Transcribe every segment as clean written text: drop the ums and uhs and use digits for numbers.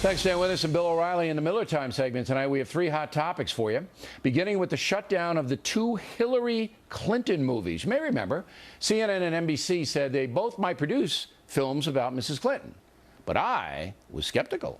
Thanks for staying with us. And Bill O'Reilly in the Miller Time segment tonight. We have three hot topics for you, beginning with the shutdown of the two Hillary Clinton movies. You may remember, CNN and NBC said they both might produce films about Mrs. Clinton, but I was skeptical.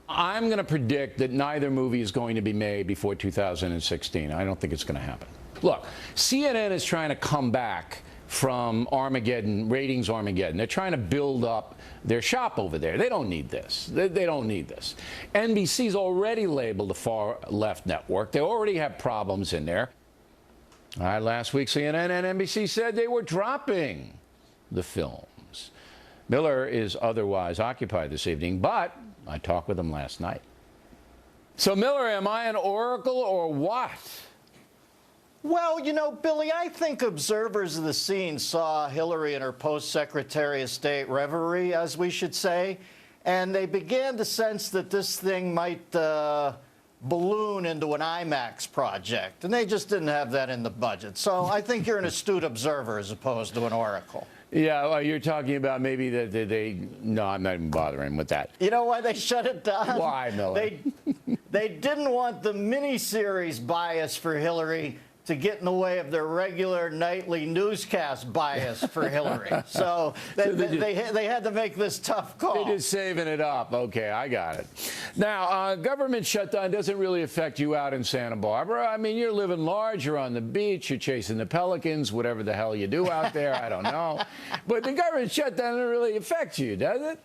I'm going to predict that neither movie is going to be made before 2016. I don't think it's going to happen. Look, CNN is trying to come back from Armageddon, ratings Armageddon. They're trying to build up their shop over there. They don't need this. They don't need this. NBC's already labeled a far-left network. They already have problems in there. Last week, CNN and NBC said they were dropping the films. Miller is otherwise occupied this evening, but I talked with him last night. So, Miller, am I an oracle or what? Well, you know, Billy, I think observers of the scene saw Hillary in her post-Secretary of State reverie, as we should say, and they began to sense that this thing might balloon into an IMAX project, and they just didn't have that in the budget. So I think you're an astute observer as opposed to an oracle. Yeah, well, you're talking about maybe that no, I'm not even bothering with that. You know why they shut it down? Why, Miller? They didn't want the miniseries bias for Hillary to get in the way of their regular nightly newscast bias for Hillary. So they had to make this tough call. They're just saving it up. Okay, I got it. Now, government shutdown doesn't really affect you out in Santa Barbara. I mean, you're living large, you're on the beach, you're chasing the pelicans, whatever the hell you do out there, I don't know. But the government shutdown doesn't really affect you, does it?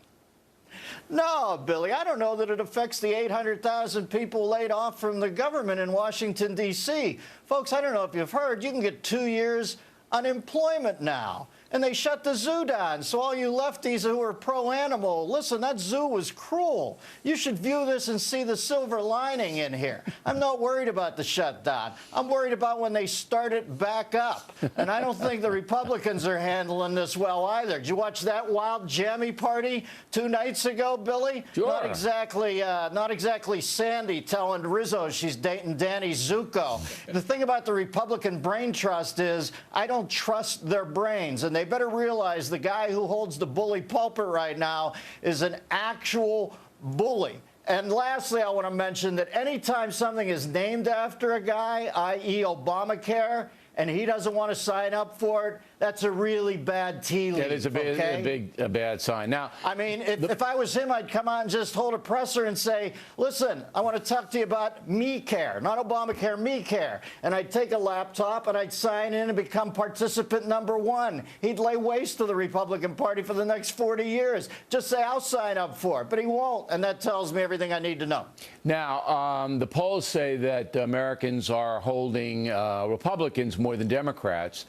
No, Billy, I don't know that it affects the 800,000 people laid off from the government in Washington, D.C. Folks, I don't know if you've heard, you can get 2 years unemployment now. And they shut the zoo down. So all you lefties who are pro-animal, listen, that zoo was cruel. You should view this and see the silver lining in here. I'm not worried about the shutdown. I'm worried about when they start it back up. And I don't think the Republicans are handling this well either. Did you watch that wild jammy party 2 nights ago, Billy? Sure. Not exactly Sandy telling Rizzo she's dating Danny Zuko. The thing about the Republican Brain Trust is I don't trust their brains, and they better realize the guy who holds the bully pulpit right now is an actual bully. And lastly, I want to mention that anytime something is named after a guy, i.e. Obamacare, and he doesn't want to sign up for it, that's a really bad tea leaf. That is a bad sign. Now, I mean, if I was him, I'd come out and just hold a presser and say, listen, I want to talk to you about MeCare, not Obamacare, MeCare. And I'd take a laptop and I'd sign in and become participant number 1. He'd lay waste to the Republican Party for the next 40 years. Just say, I'll sign up for it. But he won't, and that tells me everything I need to know. Now, the polls say that Americans are holding Republicans more than Democrats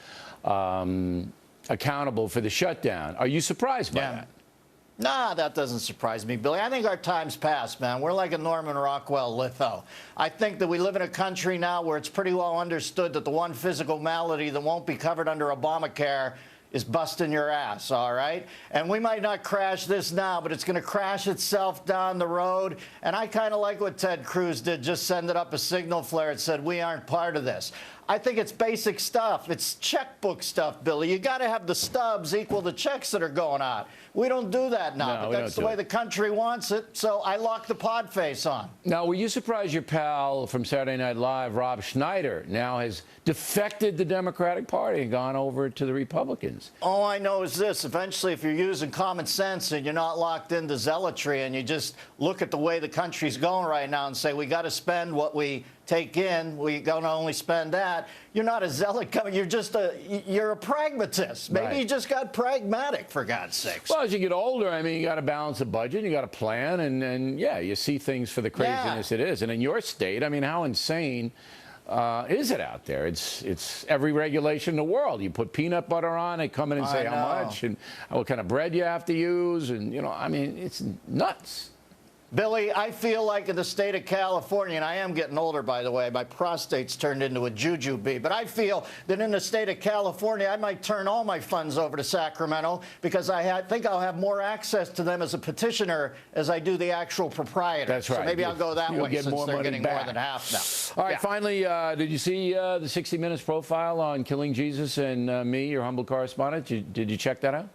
accountable for the shutdown. Are you surprised by that? Nah, that doesn't surprise me, Billy. I think our time's passed, man. We're like a Norman Rockwell litho. I think that we live in a country now where it's pretty well understood that the one physical malady that won't be covered under Obamacare is busting your ass, all right? And we might not crash this now, but it's going to crash itself down the road. And I kind of like what Ted Cruz did, just sending up a signal flare that said, we aren't part of this. I think it's basic stuff. It's checkbook stuff, Billy. You got to have the stubs equal the checks that are going out. We don't do that now, but that's the way the country wants it, so I locked the pod face on. Now, were you surprised your pal from Saturday Night Live, Rob Schneider, now has defected the Democratic Party and gone over to the Republicans? All I know is this. Eventually, if you're using common sense and you're not locked into zealotry and you just look at the way the country's going right now and say, we got to spend what we take in, we going to only spend that, you're not a zealot coming, you're a pragmatist. Maybe you just got pragmatic, for God's sakes. Well, as you get older, I mean, you got to balance the budget, you got to plan, and yeah, you see things for the craziness it is. And in your state, I mean, how insane is it out there? It's every regulation in the world. You put peanut butter on, they come in and say how much and what kind of bread you have to use, and, you know, I mean, it's nuts. Billy, I feel like in the state of California, and I am getting older, by the way, my prostate's turned into a jujube, but I feel that in the state of California, I might turn all my funds over to Sacramento because I think I'll have more access to them as a petitioner as I do the actual proprietor. That's right. So maybe I'll go that way since they're getting back. more than half now. All right, finally, did you see the 60 Minutes profile on Killing Jesus and me, your humble correspondent? Did you check that out?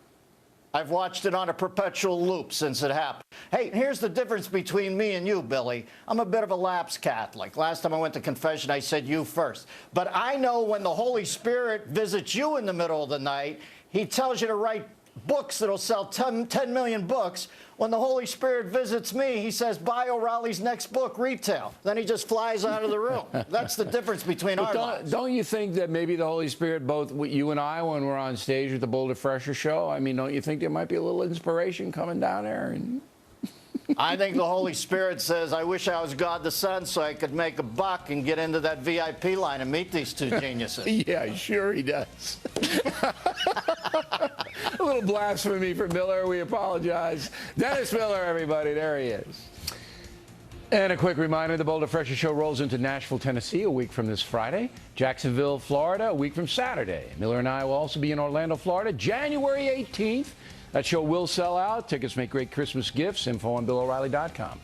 I've watched it on a perpetual loop since it happened. Hey, here's the difference between me and you, Billy. I'm a bit of a lapsed Catholic. Last time I went to confession, I said you first. But I know when the Holy Spirit visits you in the middle of the night, he tells you to write books that'll sell 10 million books. When the Holy Spirit visits me, he says, buy O'Reilly's next book, retail. Then he just flies out of the room. That's the difference between our lives. Don't you think that maybe the Holy Spirit, both you and I, when we're on stage at the Boulder Fresher show, I mean, don't you think there might be a little inspiration coming down there? And I think the Holy Spirit says, I wish I was God the Son so I could make a buck and get into that VIP line and meet these two geniuses. Yeah, sure he does. A little blasphemy for Miller. We apologize. Dennis Miller, everybody. There he is. And a quick reminder, the Boulder Fresher Show rolls into Nashville, Tennessee a week from this Friday. Jacksonville, Florida a week from Saturday. Miller and I will also be in Orlando, Florida, January 18th. That show will sell out. Tickets make great Christmas gifts. Info on BillO'Reilly.com.